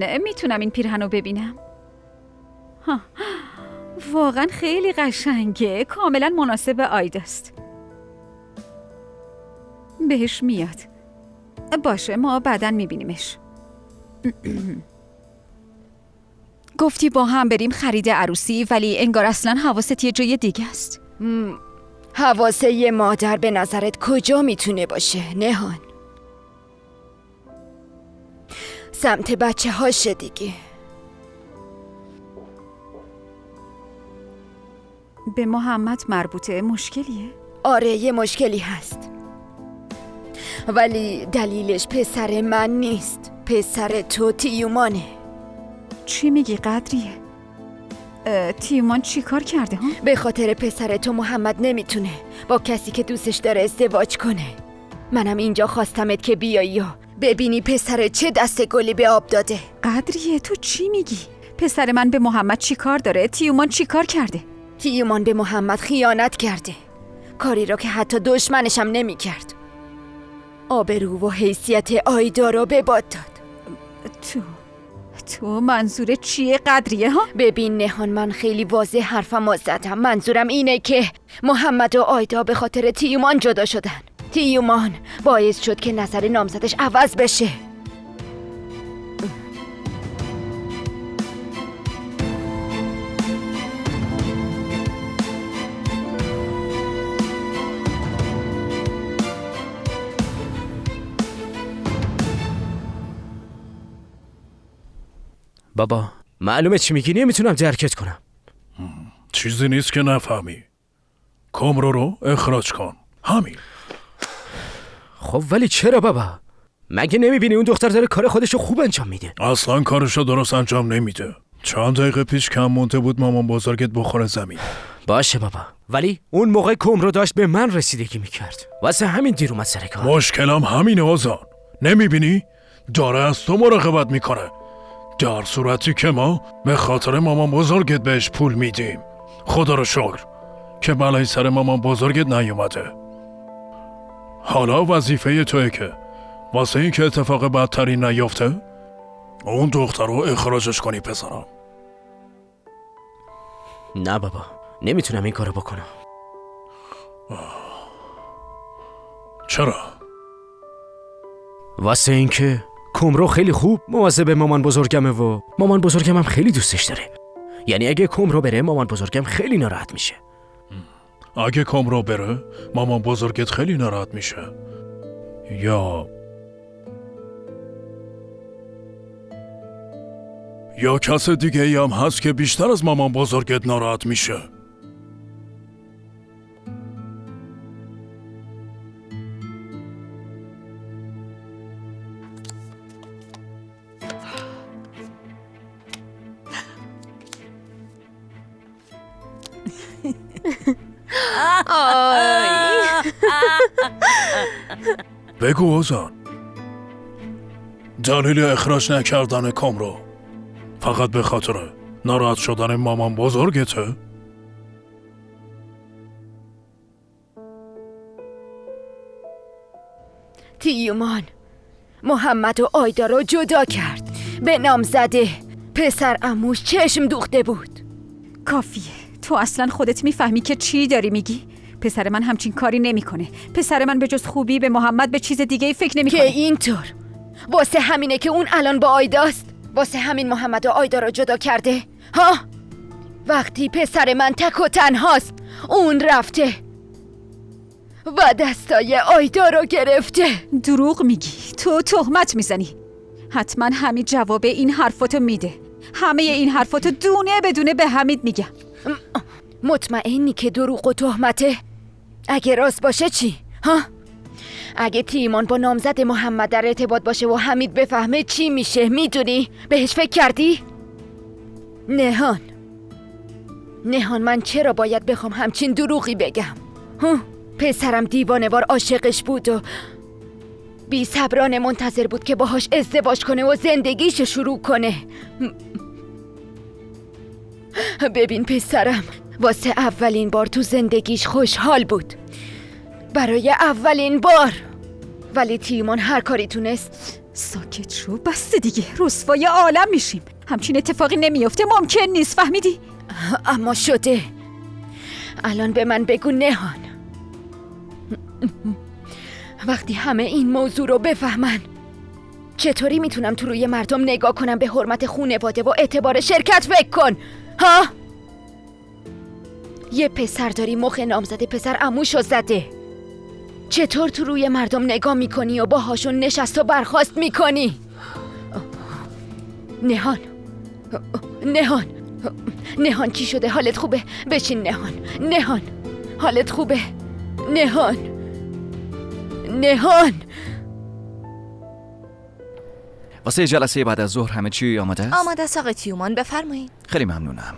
ببین، میتونم این پیرهن رو ببینم؟ ها. واقعا خیلی قشنگه، کاملا مناسب آیداست. بهش میاد. باشه، ما بعداً میبینیمش. گفتی با هم بریم خرید عروسی، ولی انگار اصلا حواست یه جای دیگه است. حواسه یه مادر به نظرت کجا میتونه باشه نهان؟ سمت بچه هاشه دیگه. به محمد مربوطه؟ مشکلیه؟ آره یه مشکلی هست، ولی دلیلش پسر من نیست، پسر تو تیومانه. چی میگی قدریه؟ تیومان چی کار کرده ها؟ به خاطر پسر تو محمد نمیتونه با کسی که دوستش داره ازدواج کنه. منم اینجا خواستمت که بیایی و ببینی پسر چه دست گلی به آب داده. قدریه تو چی میگی؟ پسر من به محمد چی کار داره؟ تیومان چی کار کرده؟ تیومان به محمد خیانت کرده، کاری را که حتی دشمنشم نمیکرد. آبرو و حیثیت آیدا رو به باد داد. تو منظور چیه قدریه ها؟ ببین نهان، من خیلی واضح حرفمو زدم. منظورم اینه که محمد و آیدا به خاطر تیومان جدا شدن. تیومان باعث شد که نظر نامزدش عوض بشه. بابا معلومه چی میگی، نمیتونم درکت کنم. چیزی نیست که نفهمی. کامرو رو اخراج کن، همین. خب ولی چرا بابا؟ مگه نمیبینی اون دختر داره کار خودشو خوب انجام میده؟ اصلا کارشو درست انجام نمیده. چند دقیقه پیش کم مونده بود مامان بزرگت بخوره زمین. باشه بابا، ولی اون موقع کامرو داشت به من رسیدگی میکرد، واسه همین دیر اومد سر کار. مشکلم همینه آزان، نمیبینی؟ داره از تو مراقبت میکنه، در صورتی که ما به خاطر مامان بزرگت بهش پول میدیم. خدا رو شکر که بلای سر مامان بزرگت نیومده. حالا وظیفه توئه که واسه این که اتفاق بدتری نیفته اون دختر رو اخراجش کنی پسرم. نه بابا، نمیتونم این کارو بکنم. چرا؟ واسه این که کامرو خیلی خوب مواظب مامان بزرگمه و مامان بزرگم هم خیلی دوستش داره. یعنی اگه کامرو بره مامان بزرگم خیلی ناراحت میشه. اگه کامرو بره مامان بزرگت خیلی ناراحت میشه. یا کس دیگه ای هم هست که بیشتر از مامان بزرگت ناراحت میشه. بگو آزان، دلیل اخراج نکردن کامرو فقط به خاطر ناراحت شدن مامان بزرگته؟ تیومان محمد و آیدا رو جدا کرد، به نامزده پسر عموش چشم دوخته بود. کافیه، تو اصلا خودت میفهمی که چی داری میگی؟ پسر من همچین کاری نمیکنه. پسر من به جز خوبی به محمد به چیز دیگه ای فکر نمیکنه. که اینطور؟ واسه همینه که اون الان با آیداست؟ واسه همین محمد و آیدا رو جدا کرده؟ ها؟ وقتی پسر من تک و تنهاست اون رفته و دستای آیدا رو گرفته. دروغ میگی، تو تهمت میزنی. حتما حمید جواب این حرفاتو میده. همه این حرفاتو دونه بدونه به حمید میگم. مطمئنی که دروغ و تهمته؟ اگه راست باشه چی؟ ها؟ اگه تیمان با نامزد محمد در ارتباط باشه و حمید بفهمه چی میشه میدونی؟ بهش فکر کردی؟ نهان من چرا باید بخوام همچین دروغی بگم؟ پسرم دیوانه‌وار عاشقش بود و بی صبرانه منتظر بود که باهاش ازدواج کنه و زندگیش شروع کنه. ببین پسرم واسه اولین بار تو زندگیش خوشحال بود، برای اولین بار. ولی تیمان هر کاری تونست ساکت شو، بس دیگه، رسوای عالم میشیم. همچین اتفاقی نمیافته، ممکن نیست، فهمیدی؟ اما شده. الان به من بگو نهان، وقتی همه این موضوع رو بفهمن چطوری میتونم تو روی مردم نگاه کنم؟ به حرمت خانواده و اعتبار شرکت فکر کن. ها؟ یه پسر داری، مخ نامزده پسر عموشو زده. چطور تو روی مردم نگاه میکنی و باهاشون نشست و برخاست میکنی؟ نهان، نهان، نهان چی شده؟ حالت خوبه؟ بشین نهان. نهان حالت خوبه؟ نهان، نهان. واسه جلسه بعد از ظهر همه چی آماده است؟ آماده است آقای تیومان، بفرمایید. خیلی ممنونم.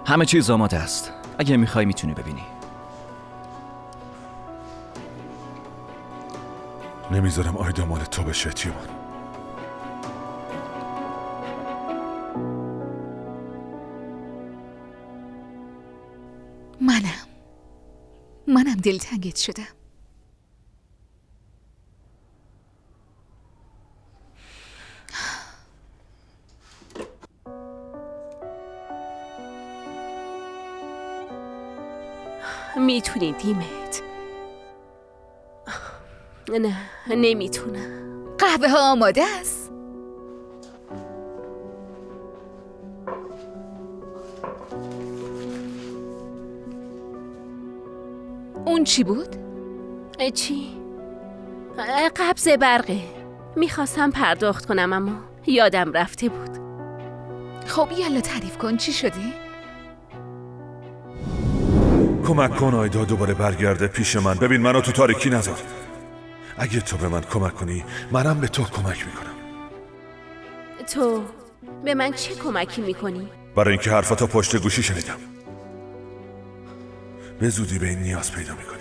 همه چیز آماده است. اگه میخوای میتونی ببینی. نمیذارم آیدا مال تو بشه تیومان. منم دلتنگت شدم. میتونی دیمت. نه نمیتونم. قهوه ها آماده است. اون چی بود؟ چی؟ قبض برقه. میخواستم پرداخت کنم اما یادم رفته بود. خب یالا تعریف کن، چی شده؟ کمک کن آیدا دوباره برگرده پیش من. ببین منو تو تاریکی نذار. اگه تو به من کمک کنی منم به تو کمک میکنم. تو به من چه کمکی میکنی؟ برای اینکه حرفاتو پشت گوشی شنیدم. به زودی به این نیاز پیدا میکنی.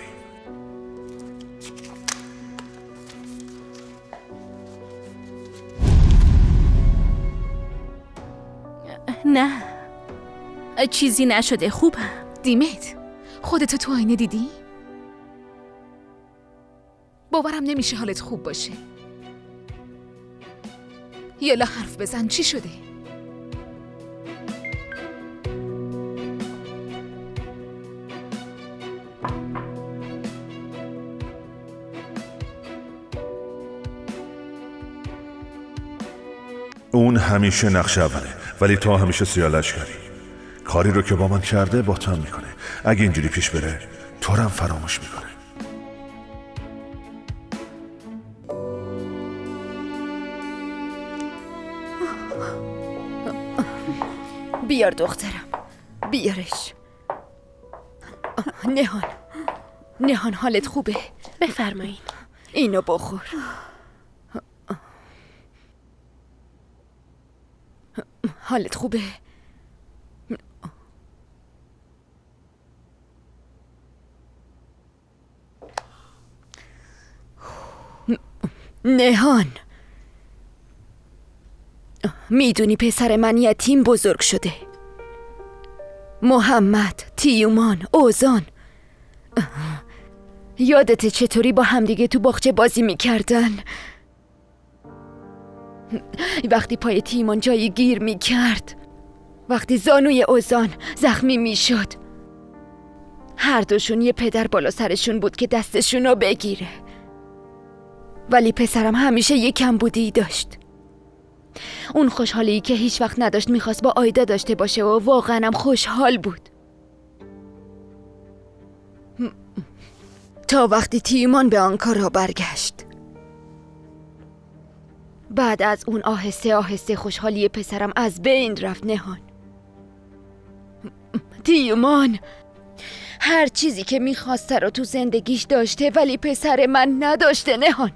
نه چیزی نشده، خوبم. دیمت، خودتو تو آینه دیدی؟ باورم نمیشه حالت خوب باشه. یالا حرف بزن، چی شده؟ اون همیشه نقش اوله ولی تو همیشه سیالش کردی. کاری رو که با من کرده با تو هم میکنه. اگه اینجوری پیش بره تو رو هم فراموش میکنه. بیار دخترم، بیارش. نهان، نهان حالت خوبه؟ بفرمایین. اینو بخور. حالت خوبه؟ نهان، میدونی پسر من یتیم بزرگ شده. محمد، تیومان، اوزان، یادته چطوری با همدیگه تو باغچه بازی میکردن؟ وقتی پای تیمان جایی گیر میکرد، وقتی زانوی اوزان زخمی میشد، هر دوشون یه پدر بالا سرشون بود که دستشون رو بگیره. ولی پسرم همیشه یه کمبودی داشت. اون خوشحالی که هیچ وقت نداشت میخواست با آیدا داشته باشه و واقعا هم خوشحال بود. تا وقتی تیمان به آنکارا برگشت. بعد از اون آهسته آهسته خوشحالی پسرم از بین رفت. نهان، تیمان هر چیزی که میخواسته رو تو زندگیش داشته ولی پسر من نداشته. نهان،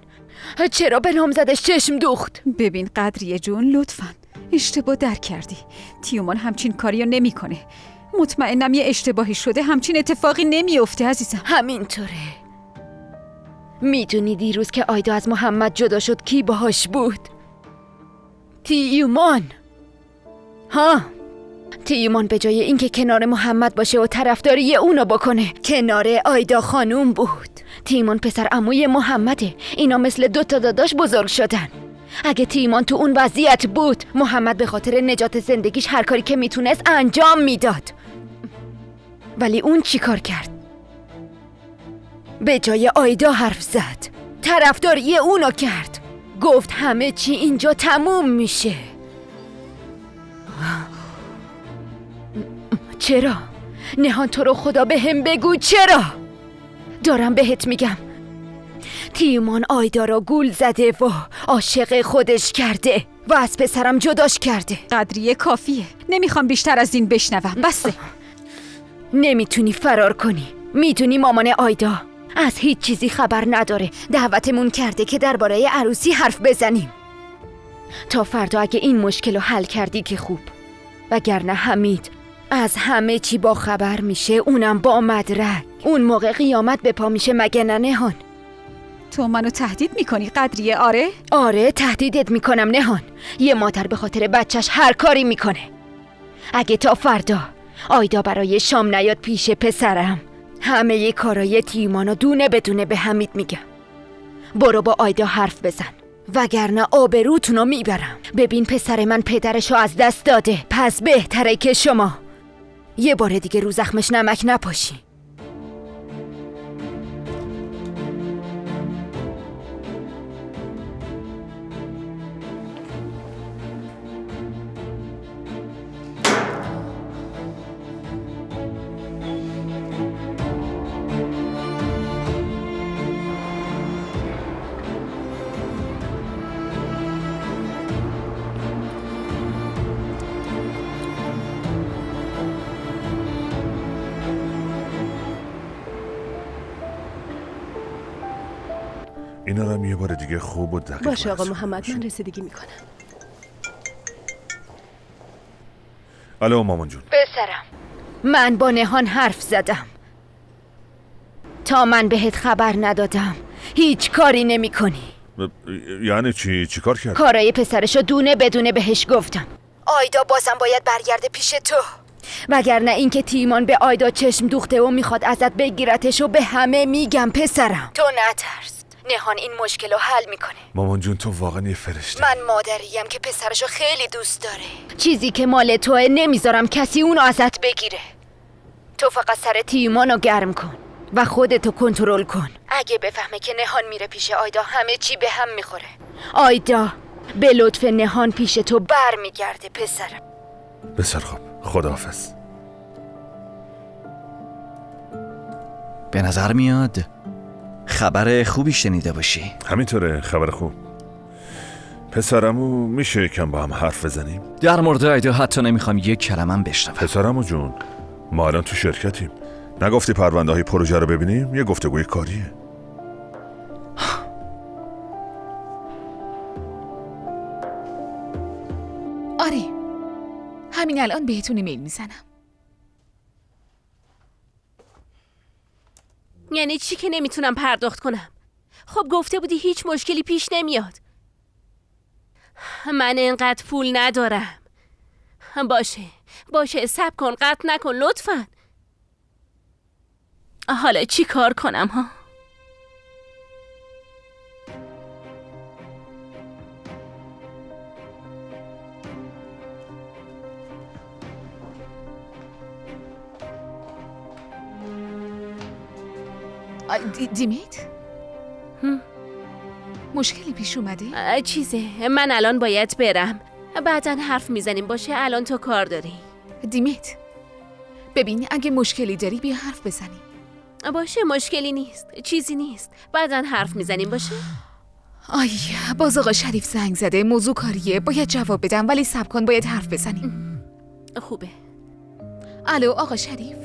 چرا به نامزدش چشم دوخت؟ ببین قدریه جون، لطفاً اشتباه در کردی. تیومان همچین کاریو نمیکنه. مطمئنم یه اشتباهی شده، همچین اتفاقی نمیافته عزیزم. همینطوره. میدونی دیروز که آیدا از محمد جدا شد کی باهاش بود؟ تیمون. ها، تیمون به جای اینکه کنار محمد باشه و طرفداری اونو بکنه، کنار آیدا خانوم بود. تیمون پسر عموی محمده. اینا مثل 2 تا داداش بزرگ شدن. اگه تیمون تو اون وضعیت بود، محمد به خاطر نجات زندگیش هر کاری که میتونست انجام میداد. ولی اون چی کار کرد؟ به جای آیدا حرف زد، طرفداری اونو کرد، گفت همه چی اینجا تموم میشه. چرا؟ نهان تو رو خدا به هم بگو چرا؟ دارم بهت میگم تیمان آیدا را گول زده و عاشق خودش کرده و از پسرم جداش کرده. قدریه کافیه. نمیخوام بیشتر از این بشنوم. بسه. نمیتونی فرار کنی. میدونی مامان آیدا از هیچ چیزی خبر نداره. دعوتمون کرده که درباره عروسی حرف بزنیم. تا فردا اگه این مشکل رو حل کردی که خوب، وگرنه حمید از همه چی با خبر میشه، اونم با مدرک. اون موقع قیامت به پا میشه، مگه نه نهان؟ تو منو تهدید میکنی قدریه؟ آره؟ آره تهدیدت میکنم نهان. یه مادر به خاطر بچهش هر کاری میکنه. اگه تا فردا آیدا برای شام نیاد پیش پسرم، همه ی کارای تیمانو دونه بدونه به حمید میگم. برو با آیدا حرف بزن، وگرنه آبروتونو میبرم. ببین پسر من پدرشو از دست داده، پس بهتره که شما یه بار دیگه رو زخمش نمک نپاشی. اینا رو هم یه بار دیگه خوب و دقیق باشه آقا بررسی محمد، کنیم. من رسیدگی میکنم. الو مامان جون. پسرم، من با نهان حرف زدم. تا من بهت خبر ندادم هیچ کاری نمی کنی. یعنی چی کار کرد؟ کارای پسرشو دونه بدونه بهش گفتم. آیدا بازم باید برگرده پیش تو، وگرنه اینکه تیمان به آیدا چشم دوخته و میخواد ازت بگیرتشو به همه میگم. پسرم تو نترس، نهان این مشکل رو حل میکنه. مامان جون تو واقعا یه فرشته. من مادریم که پسرشو خیلی دوست داره. چیزی که مال توه نمیذارم کسی اونو ازت بگیره. تو فقط سر تیمانو گرم کن و خودتو کنترل کن. اگه بفهمه که نهان میره پیش آیدا، همه چی به هم میخوره. آیدا به لطف نهان پیش تو بر میگرده. پسرم بسر خب، خداحافظ. به نظر میاد خبر خوبی شنیده باشی. همینطوره، خبر خوب. پسرمو میشه یکم با هم حرف بزنیم؟ در مورد آیدا حتی نمیخوام یک کلمم بشنوم. پسرمو جون، ما الان تو شرکتیم. نگفتی پرونده های پروژه رو ببینیم؟ یه گفتگوی کاریه. آره، همین الان بهتون ایمیل میزنم. یعنی چی که نمیتونم پرداخت کنم؟ خب گفته بودی هیچ مشکلی پیش نمیاد. من اینقدر پول ندارم. باشه صبر کن، قطع نکن لطفاً. حالا چی کار کنم ها؟ دیمیت؟ مشکلی پیش اومده؟ من الان باید برم. بعداً حرف میزنیم. باشه الان تو کار داری. دیمیت، ببین اگه مشکلی داری بیا حرف بزنیم. باشه مشکلی نیست، چیزی نیست. بعداً حرف میزنیم. باشه. آی باز آقا شریف زنگ زده، موضوع کاریه، باید جواب بدم، ولی صبر کن باید حرف بزنیم. خوبه. الو آقا شریف.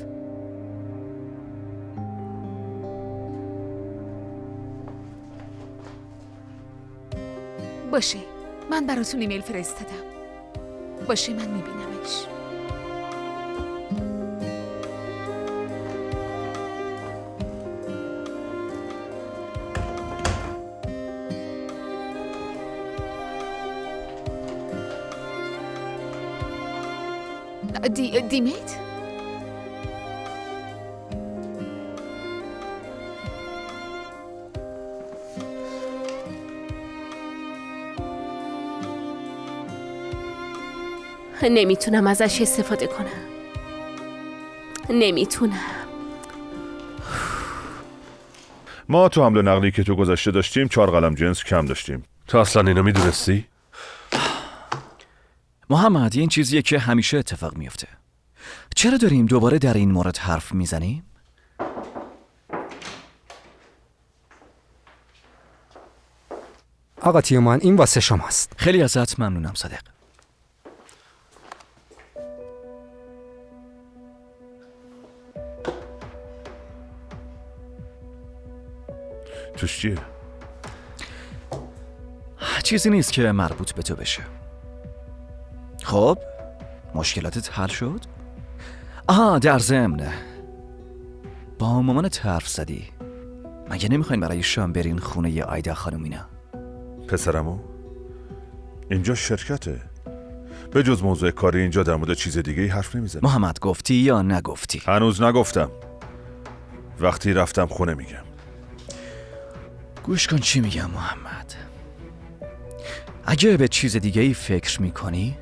باشه من براتون ایمیل فرستادم. باشه من میبینمش. دیمیت؟ نمیتونم ازش استفاده کنم. نمیتونم. ما تو حمل و نقلی که تو گذشته داشتیم 4 قلم جنس کم داشتیم. تو اصلا اینو میدونستی؟ محمد، این چیزیه که همیشه اتفاق میفته. چرا داریم دوباره در این مورد حرف میزنیم؟ آقا تیومان، این واسه شماست. خیلی ازت ممنونم صادق. توش چیه؟ چیزی نیست که مربوط به تو بشه. خب مشکلاتت حل شد؟ در ضمن با مامانت حرف زدی؟ مگه نمیخواین برای شام برین خونه ی آیدا خانم اینا؟ پسرمو اینجا شرکته. به جز موضوع کاری اینجا در مورد چیز دیگه ای حرف نمیزنم. محمد، گفتی یا نگفتی؟ هنوز نگفتم. وقتی رفتم خونه میگم. گوش کن چی میگم محمد. اگه به چیز دیگه ای فکر میکنی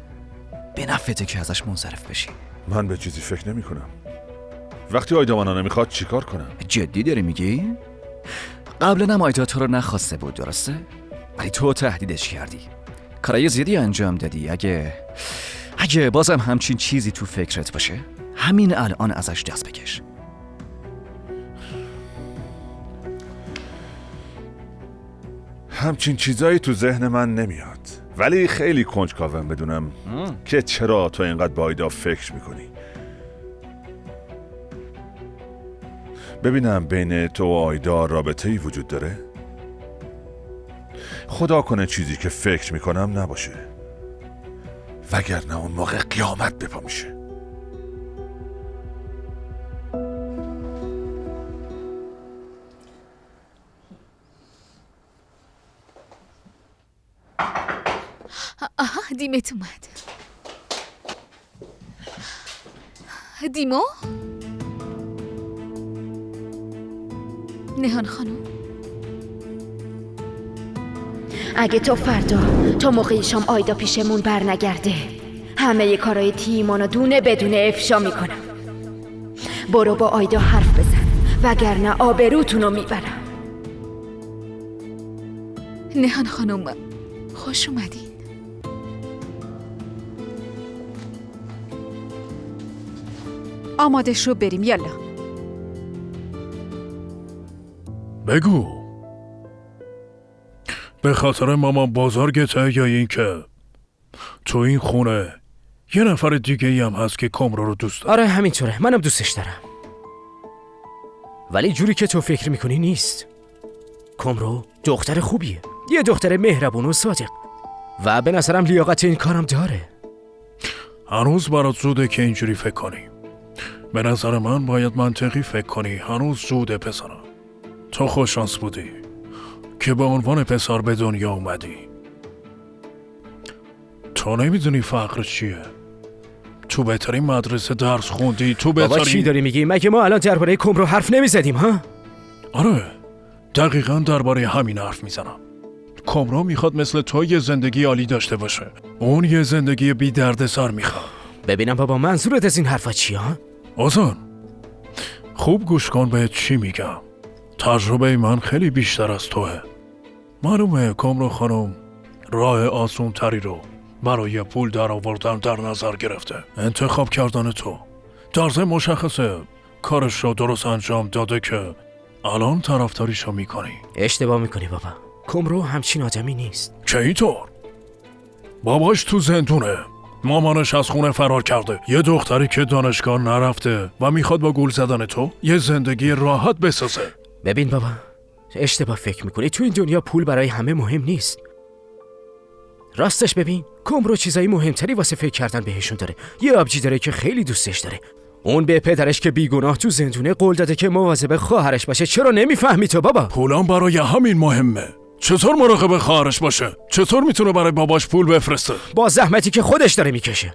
به نفعته که ازش منصرف بشی. من به چیزی فکر نمی کنم. وقتی آیدا منو نمیخواد چیکار کنم؟ جدی داری میگی؟ قبلا هم آیدا تو رو نخواسته بود، درسته؟ ولی تو تهدیدش کردی. کارای زیادی انجام دادی. اگه بازم همچین چیزی تو فکرت باشه، همین الان ازش دست بکش. همچین چیزایی تو ذهن من نمیاد، ولی خیلی کنجکاوم بدونم که چرا تو اینقدر با آیدا فکر میکنی. ببینم بین تو و آیدا رابطه‌ای وجود داره؟ خدا کنه چیزی که فکر میکنم نباشه، وگرنه اون موقع قیامت بپا میشه. آها، دیمت اومد. دیمو؟ نهان خانم، اگه تو فردا تا موقع شام آیدا پیشمون بر نگرده، همه کارای تیمانو دونه بدونه افشا میکنم. برو با آیدا حرف بزن، وگرنه آبروتونو میبرم. نهان خانم، خوش اومدین. آماده شو بریم، یالا. بگو، به خاطر مامان بزرگته یا این که تو این خونه یه نفر دیگه ای هم هست که کامرو رو دوست داره؟ آره همینطوره، منم دوستش دارم، ولی جوری که تو فکر میکنی نیست. کامرو دختر خوبیه، یه دختر مهربون و صادق، و به نظرم لیاقت این کارم داره. هنوز برات زوده که اینجوری فکر کنی. به نظر من باید منطقی فکر کنی. هنوز زوده پسرم. تو خوششانس بودی که به عنوان پسر به دنیا اومدی. تو نمیدونی فقر چیه. تو بهترین مدرسه درس خوندی. تو بابا چی داری میگی؟ مگه ما الان درباره کامرو حرف نمیزدیم ها؟ آره، دقیقاً درباره همین حرف میزنم. کامرو میخواد مثل تو یه زندگی عالی داشته باشه. اون یه زندگی بی دردسر میخواد. ببینم بابا منظورت از این حرفا چیه ها؟ آزان، خوب گوش کن به چی میگم. تجربه من خیلی بیشتر از توه. معلومه کامرو خانم راه آسون تری رو برای پول در آوردن در نظر گرفته. انتخاب کردن تو در ضمن مشخصه کارش رو درست انجام داده که الان طرفداریشو میکنی. اشتباه میکنی بابا، کامرو همچین آدمی نیست. چه اینطور؟ باباش تو زندونه، مامانش از خونه فرار کرده، یه دختری که دانشگاه نرفته و میخواد با گول زدن تو یه زندگی راحت بسازه. ببین بابا، اشتباه فکر میکنی. تو این دنیا پول برای همه مهم نیست. راستش ببین، کامرو چیزایی مهمتری واسه فکر کردن بهشون داره. یه آبجی داره که خیلی دوستش داره. اون به پدرش که بیگناه تو زندونه قول داده که مواظب خواهرش باشه. چرا نمیفهمی تو بابا؟ پولام برای همین مهمه. چطور مراقب خواهرش باشه؟ چطور میتونه برای باباش پول بفرسته؟ با زحمتی که خودش داره میکشه.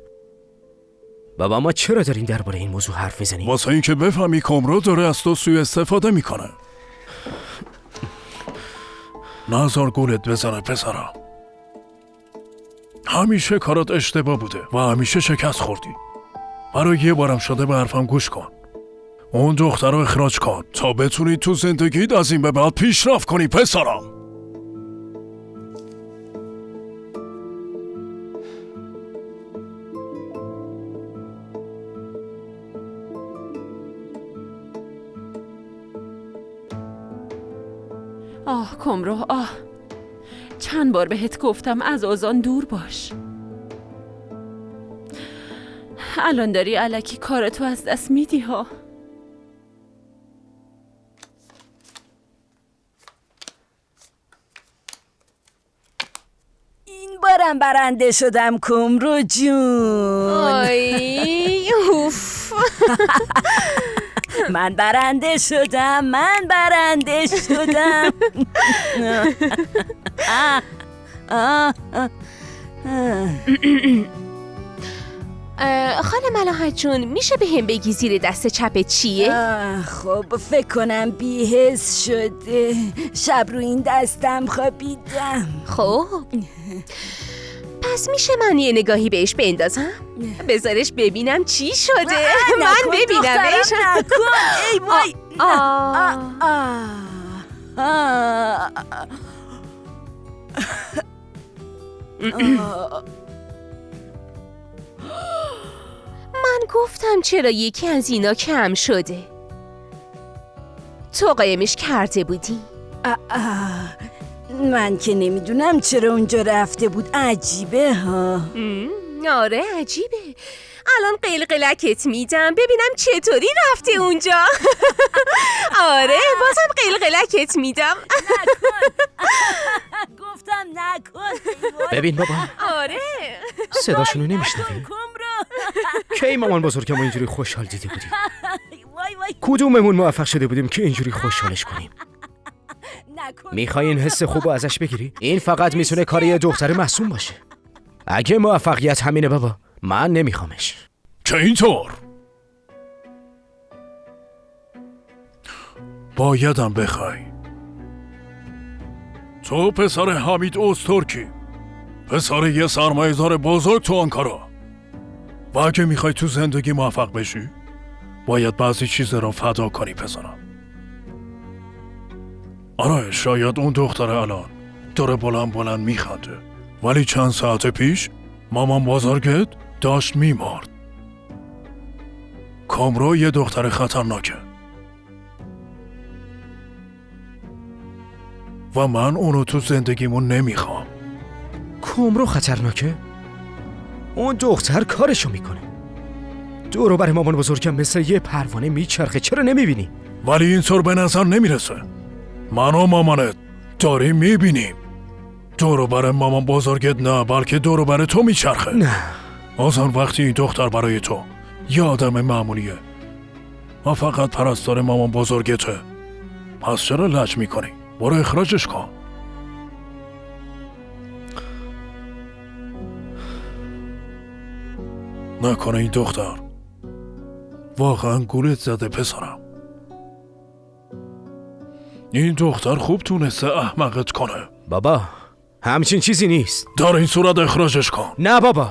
بابا ما چرا داریم درباره این موضوع حرف میزنیم؟ واسه اینکه بفهمی کامرو داره از تو سوء استفاده میکنه. نذار گولت بزنه پسرم. همیشه کارات اشتباه بوده و همیشه شکست خوردی. برای یه بارم شده به حرفم گوش کن. اون دختر رو اخراج کن تا بتونی تو زندگیت از این به بعد پیشرفت کنی پسرم. آه کمرو آه، چند بار بهت گفتم از آزان دور باش. الان داری الکی کارتو از دست میدی ها. این بارم برنده شدم کمرو جون. آی اوف. من برنده شدم. خانم ملاحت جون میشه به هم بگی زیر دست چپ چیه؟ خب فکر کنم بی‌حس شده. شب رو این دستم خوابیدم. خب پس میشه من یه نگاهی بهش بندازم؟ بذارش ببینم چی شده. من ببینمش. نکن. ای وای. من گفتم چرا یکی از اینا کم شده. تو قایمش کرده بودی؟ من که نمیدونم چرا اونجا رفته بود. عجیبه ها. آره عجیبه. الان قلقلکت میدم ببینم چطوری رفته اونجا. آره بازم قلقلکت میدم. گفتم نکن. ببین بابا آره صداشونو نمیشنوی؟ کی مامان بزرگمو اینجوری خوشحال دیده بودی؟ کدوممون موفق شده بودیم که اینجوری خوشحالش کنیم؟ میخوای این حس خوبو ازش بگیری؟ این فقط میتونه کار یه دختر معصوم باشه. اگه موفقیت همینه بابا من نمیخوامش. که اینطور بایدم بخوای. تو پسر حمید اوستورکی، پسر یه سرمایه‌دار بزرگ تو آنکارا، و اگه میخوای تو زندگی موفق بشی باید بعضی چیز رو فدا کنی پسرم. آره شاید اون دختر الان داره بلند میخنده، ولی چند ساعت پیش مامان بزرگت داشت میمرد. کامرو یه دختر خطرناکه و من اونو تو زندگیمون نمیخوام. کامرو خطرناکه؟ اون دختر کارشو میکنه. دورو بر مامان بزرگم مثل یه پروانه میچرخه. چرا نمیبینی؟ ولی اینطور به نظر نمیرسه. من و مامانت داریم میبینیم. دورو بر مامان بزرگت نه، بلکه دورو بر تو میچرخه. نه آزان وقتی این دختر برای تو یه آدم معمولیه و فقط پرستار مامان بزرگته، پس چرا لج میکنی؟ برو اخراجش کن. نکنه این دختر واقعا گولت زده پسرم. این دختر خوب تونسته احمقت کنه. بابا همچین چیزی نیست. در این صورت اخراجش کن. نه بابا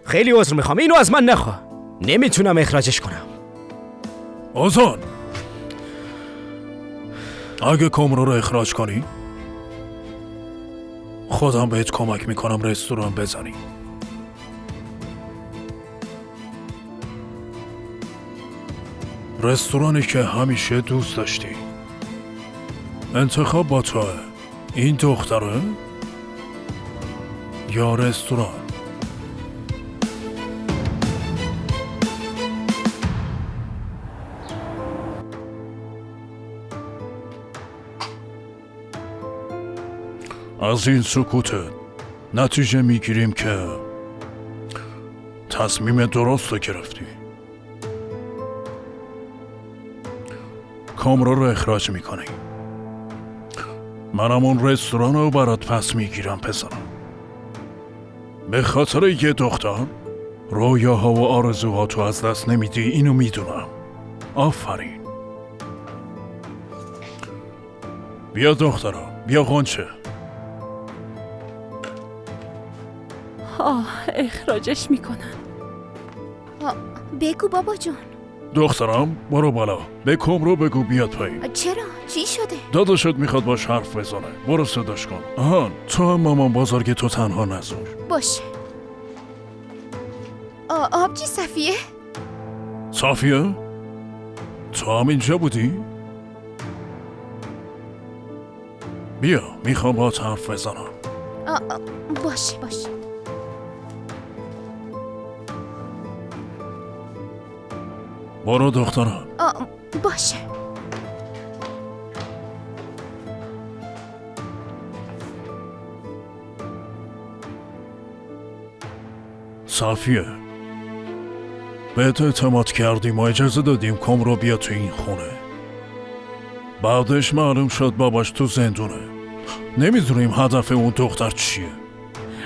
خیلی عذر میخوام، اینو از من نخوا. نمیتونم اخراجش کنم. آزان اگه کامرو رو اخراج کنی خودم بهت کمک میکنم رستوران بزنی. رستورانی که همیشه دوست داشتی. انتخاب با توه. این دختره یا رستوران. از این سکوتت نتیجه میگیریم که تصمیم درست رو گرفتی. کامرو رو اخراج میکنی. منم اون رستوران رو برات پس میگیرم پسرم. به خاطر یه دختر رویاها و آرزوهاتو از دست نمیدی، اینو میدونم. آفرین. بیا دخترم، بیا غنچه. اخراجش میکنن. بگو بابا جون. دخترم برو بالا، به کمرو بگو بیاد پایین. چرا؟ چی شده؟ داداشت میخواد باش حرف بزنه، برو صداش کن. آهان، تو هم مامان بزرگ تو تنها نذار. باشه. آبجی صفیه؟ صافیه؟ تو هم اینجا بودی؟ بیا، میخوام با حرف بزنم. باشه. برو دخترم. باشه. صافیه، بهت اعتماد کردیم و اجازه دادیم کمرو بیا تو این خونه. بعدش معلوم شد باباش تو زندونه. نمیدونیم هدف اون دختر چیه.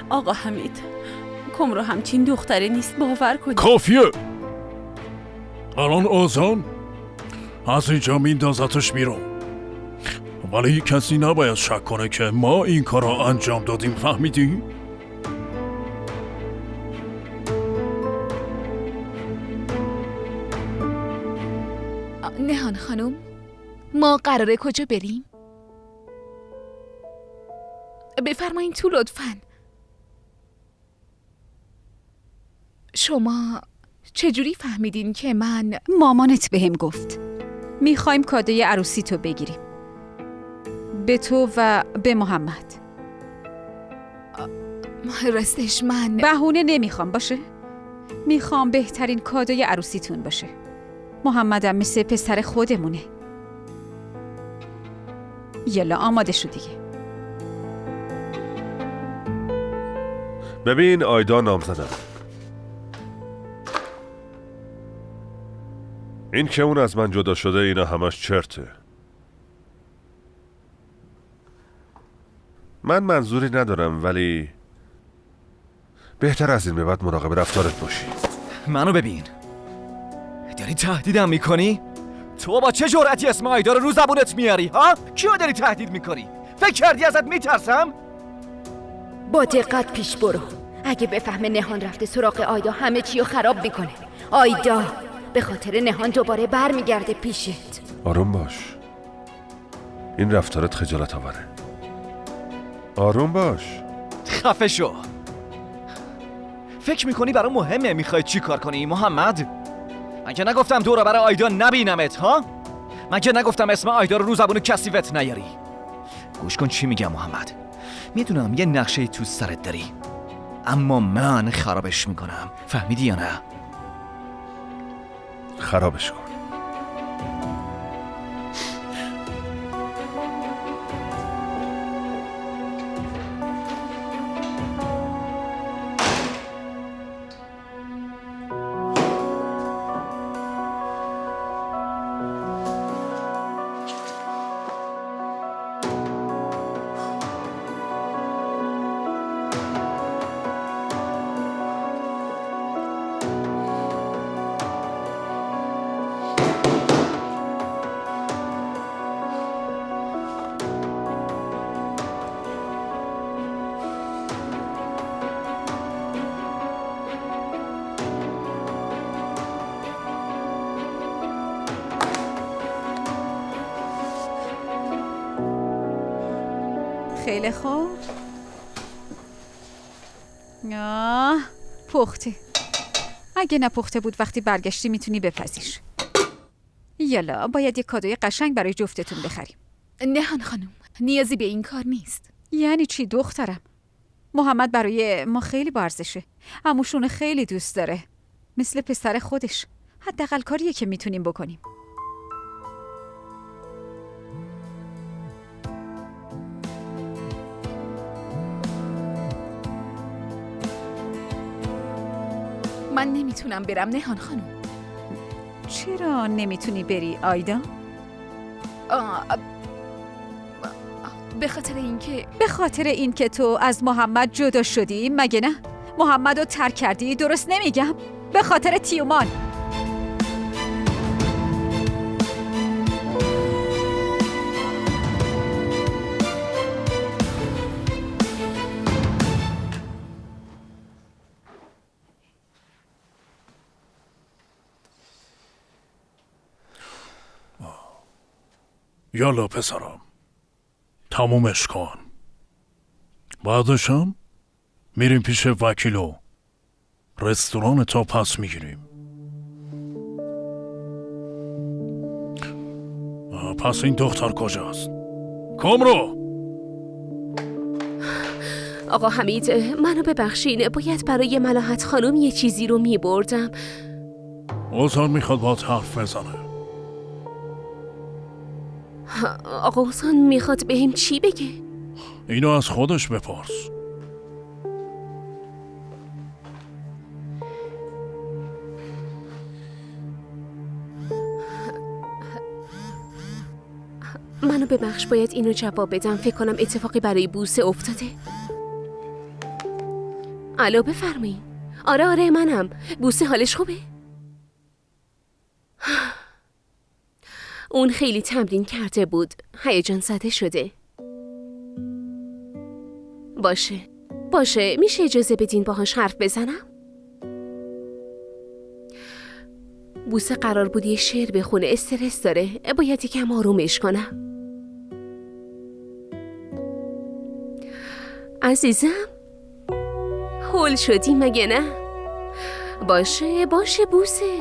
آقا حمید، کمرو همچین دختره نیست، باور کنید. کافیه. الان آزان از اینجا میندازتش بیرون، ولی کسی نباید شک کنه که ما این کار را انجام دادیم. فهمیدی؟ نهان خانم، ما قراره کجا بریم؟ بفرمایین تو لطفاً. شما چجوری فهمیدین که من؟ مامانت بهم گفت میخوایم کادوی عروسی تو بگیریم، به تو و به محمد. راستش من بهونه نمیخوام باشه، میخوام بهترین کادوی عروسیتون باشه. محمدم مثل پسر خودمونه. یلا آماده شو دیگه. ببین آیدا نامزدم. این که اون از من جدا شده اینا همش چرته. من منظوری ندارم، ولی بهتر از این به بعد مراقب رفتارت باشی. منو ببین، داری تهدیدم میکنی؟ تو با چه جرأتی اسم آیدا رو زبونت میاری ها؟ کیو داری تهدید میکنی؟ فکر کردی ازت میترسم؟ با دقت پیش برو. اگه بفهمه نهان رفته سراغ آیدا همه چی رو خراب میکنه. آیدا به خاطر نهان دوباره برمیگرده پیشت. آروم باش، این رفتارت خجالت آوره. آروم باش. خفه شو. فکر میکنی برام مهمه میخوای چی کار کنی محمد؟ من که نگفتم دورا برای آیدا نبینمت ها؟ من که نگفتم اسم آیدا رو زبون کثیفت نیاری. گوش کن چی میگم محمد. میدونم یه نقشه تو سرت داری، اما من خرابش میکنم. فهمیدی یا نه؟ خرابش کن. خیلی خوب. پخته. اگه نپخته بود وقتی برگشتی میتونی بپزیر. یالا باید یه کادوی قشنگ برای جفتتون بخریم. نهان خانم، نیازی به این کار نیست. یعنی چی دخترم؟ محمد برای ما خیلی با ارزشه. عموشون خیلی دوست داره، مثل پسر خودش. حداقل کاریه که میتونیم بکنیم. من نمیتونم برم نهان خانم. چرا نمیتونی بری آیدا؟ به خاطر اینکه به خاطر اینکه تو از محمد جدا شدی مگه نه؟ محمد رو ترک کردی، درست نمیگم؟ به خاطر تیومان. یالا پسرم، تمومش کن. بعدشم میریم پیش وکیلو، رستوران تا پس میگیریم. پس این دختر کجاست؟ کامرو! آقا حمید، منو ببخشین، باید برای ملاحت خانم یه چیزی رو میبردم. اوزان میخواد با حرف بزنه. آقا اوزان میخواد بهم چی بگه؟ اینو از خودش بپرس. منو ببخش، باید اینو جواب بدم. فکر کنم اتفاقی برای بوسه افتاده. الو بفرمایید. آره منم. بوسه حالش خوبه؟ اون خیلی تمرین کرده بود، هیجان زده شده. باشه میشه اجازه بدین باهاش حرف بزنم؟ بوسه قرار بود یه شعر بخونه، استرس داره، باید یکم آرومش کنم. عزیزم هول شدی مگه نه؟ باشه بوسه،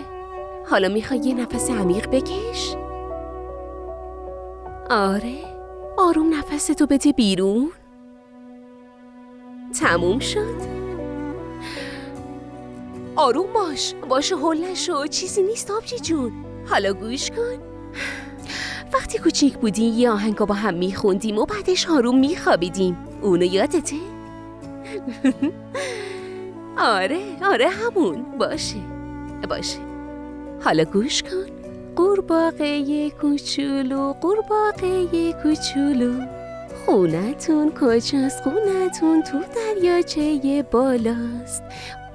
حالا میخوای یه نفس عمیق بکش؟ آره، آروم نفستو بده بیرون. تموم شد. آروم باش، هول نشو، چیزی نیست آبجی جون. حالا گوش کن. وقتی کوچیک بودی یه آهنگو با هم میخوندیم و بعدش آروم میخوابیدیم، اونو یادته؟ آره همون. باشه حالا گوش کن. قورباغه کوچولو، قورباغه کوچولو، خونتون کجاست؟ خونتون تو دریاچه بالاست.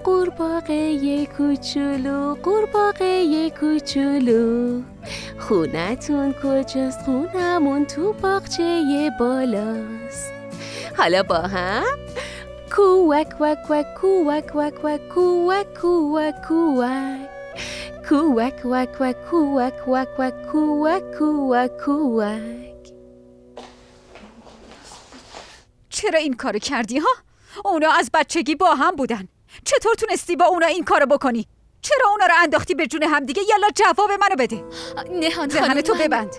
قورباغه کوچولو، قورباغه کوچولو، خونتون کجاست؟ خونمون تو باغچه بالاست. حالا با هم کوک وک وک کوک وک وک کوک کوک کوک کوک وک وک کوک وک وک کوک کوک کوک. چرا این کارو کردی ها؟ اونا از بچگی با هم بودن. چطور تونستی با اونا این کارو بکنی؟ چرا اونا رو انداختی به جون هم دیگه؟ یالا جواب منو بده. نهان دهن تو ببند.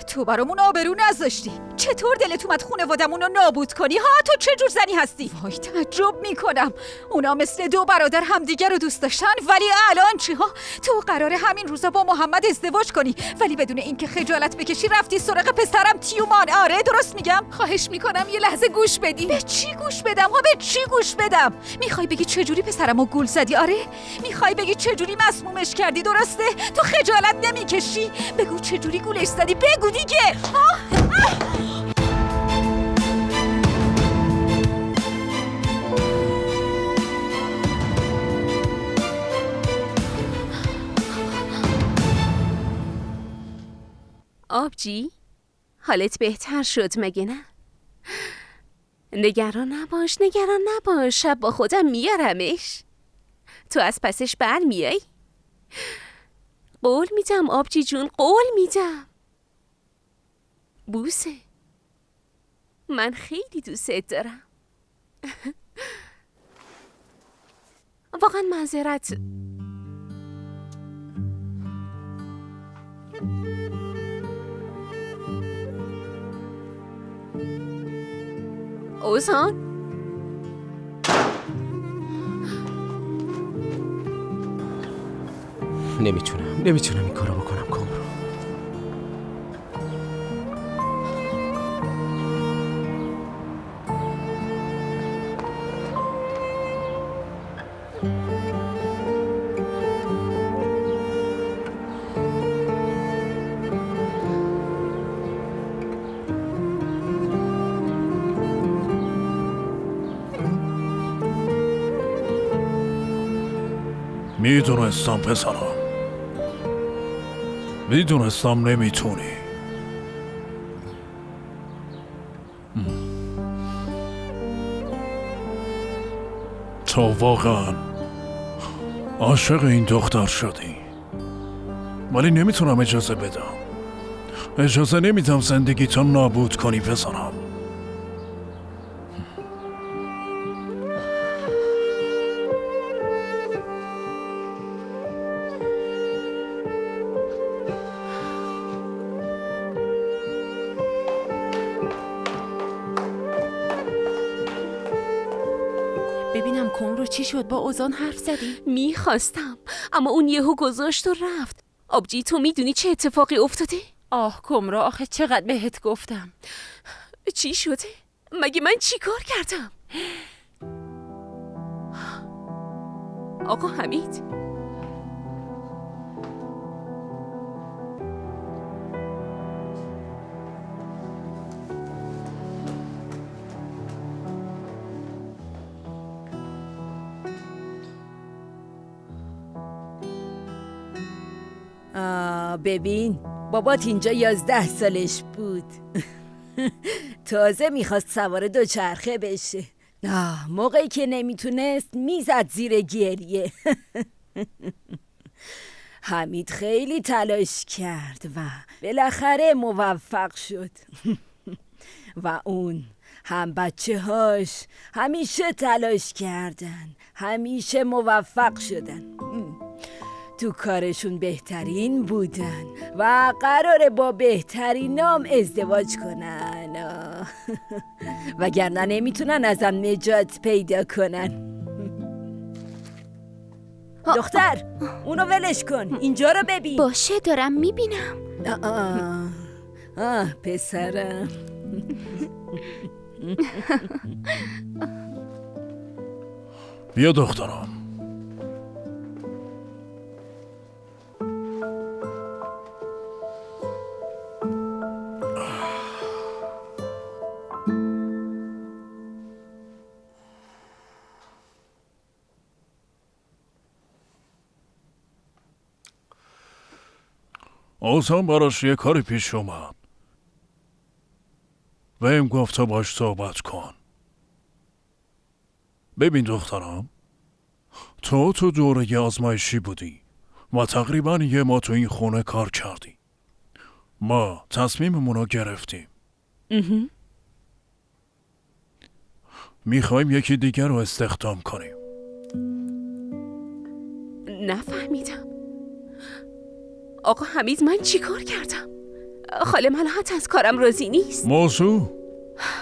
تو برامون آبرو نذاشتی. چطور دلت اومد خانوادمون رو نابود کنی ها؟ تو چه جور زنی هستی؟ وای تعجب میکنم. اونا مثل دو برادر همدیگه رو دوست داشتن، ولی الان چی ها؟ تو قراره همین روزا با محمد ازدواج کنی، ولی بدون اینکه خجالت بکشی رفتی سراغ پسرم تیومان. آره درست میگم؟ خواهش میکنم یه لحظه گوش بدین. به چی گوش بدم ها؟ به چی گوش بدم؟ میخوای بگی چجوری پسرمو گول زدی؟ آره میخوای بگی چجوری مسمومش کردی؟ درسته؟ تو خجالت نمیکشی؟ بگو چجوری گولش زدی؟ بگو دیگه. آبجی حالت بهتر شد مگه نه؟ نگران نباش، شب با خودم میارمش. تو از پسش بر میای؟ قول میدم آبجی جون، قول میدم. بوسه، من خیلی دوستت دارم. واقعا معذرت. اوزان نمیتونم این کارو بکنم کامرو. میدونستم پسرم، میدونستم نمیتونی. تو واقعا عاشق این دختر شدی، ولی نمیتونم اجازه بدم. اجازه نمیدم زندگی تو نابود کنی پسرم. ببینم کمرو چی شد؟ با اوزان حرف زدی؟ میخواستم، اما اون یهو گذاشت و رفت. آبجی تو میدونی چه اتفاقی افتاده؟ آه کمرو، آخه چقدر بهت گفتم. چی شده؟ مگه من چی کار کردم؟ آقا حمید، ببین بابات اینجا 11 سالش بود. تازه میخواست سوار دوچرخه بشه. موقعی که نمیتونست میزد زیر گریه. حمید خیلی تلاش کرد و بالاخره موفق شد. و اون هم بچه هاش همیشه تلاش کردن، همیشه موفق شدن، تو کارشون بهترین بودن و قراره با بهترین نام ازدواج کنن. وگرنه نمیتونن ازم نجات پیدا کنن. دختر اونو ولش کن، اینجا رو ببین. باشه دارم میبینم. پسرم. بیا دخترم. اوزان براش یه کاری پیش اومد. بهم گفت تو باش صحبت کن. ببین دخترم، تو دوره آزمایشی بودی و تقریبا 1 ماه تو این خونه کار کردی. ما تصمیممون رو گرفتیم. میخوایم یکی دیگر رو استخدام کنیم. نفهمیدم. آقا حمید من چی کار کردم؟ خاله ملاحت از کارم راضی نیست. موضوع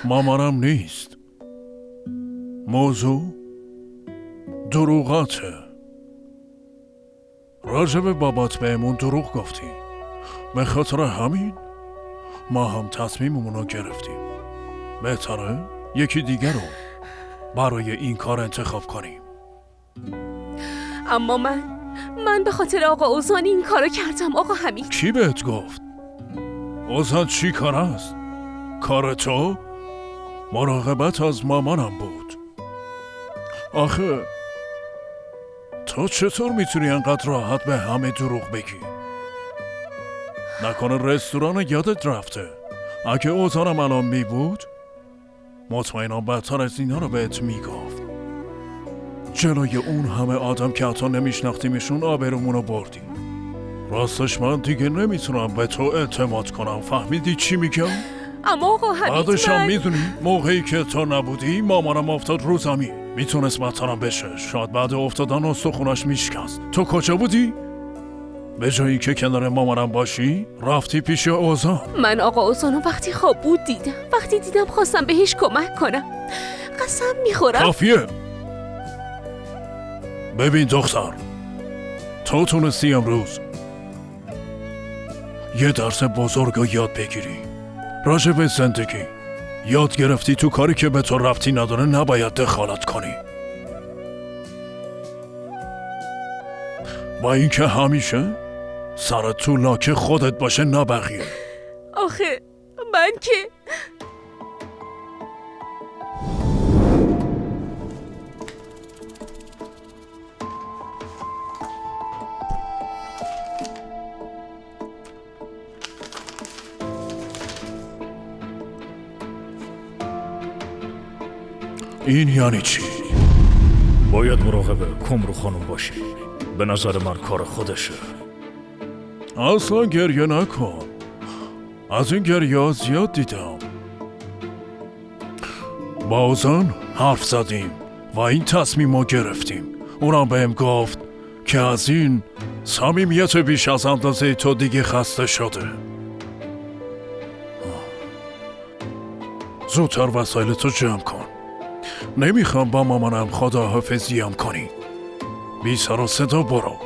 مامانم نیست. موضوع دروغاته. راجب بابات بهمون دروغ گفتی. به خاطر همین ما هم تصمیممون رو گرفتیم. بهتره یکی دیگر رو برای این کار انتخاب کنیم. اما من به خاطر آقا اوزان این کارو کردم. آقا حمید کی بهت گفت؟ اوزان چی کار است؟ کار تو؟ مراقبت از مامانم بود. آخه تو چطور میتونی انقدر راحت به همه دروغ بگی؟ نکنه رستوران یادت رفته؟ اگه اوزانم الان می بود مطمئنم بدتر از اینا رو بهت میگفت. جلوی اون همه آدم که حتی نمیشناختیمشون آبرومون رو بردی. راستش من دیگه نمیتونم به تو اعتماد کنم. فهمیدی چی میگم؟ اما آقا حمید بعدش هم میدونی موقعی که تو نبودی مامانم افتاد رو زمین. میتونست بدترم بشه. شاید بعد افتادن استخونش میشکست. تو کجا بودی؟ به جایی که کنار مامانم باشی رفتی پیش اوزان. من آقا اوزانو وقتی خواب بود دیدم. وقتی دیدم خواستم بهش کمک کنم. قسم میخورم. کافیه. ببین دختر، تو تونستی امروز یه درس بزرگ رو یاد بگیری. راجع به زندگی یاد گرفتی تو کاری که به تو ربطی نداره نباید دخالت کنی. با اینکه همیشه سرت تو لاک خودت باشه نه بقیه. آخه من که این یعنی چی؟ باید مراقب کمرو خانم باشی. به نظر من کار خودشه. اصلا گریه نکن. از این گریه زیاد دیدم. با اوزان حرف زدیم و این تصمیم رو گرفتیم. اونم بهم گفت که از این صمیمیت بیش از اندازه تو دیگه خسته شده. زودتر وسایلتو جمع کن. نمیخوام با مامانم خداحافظیم کنی. بی سر و صدا برو.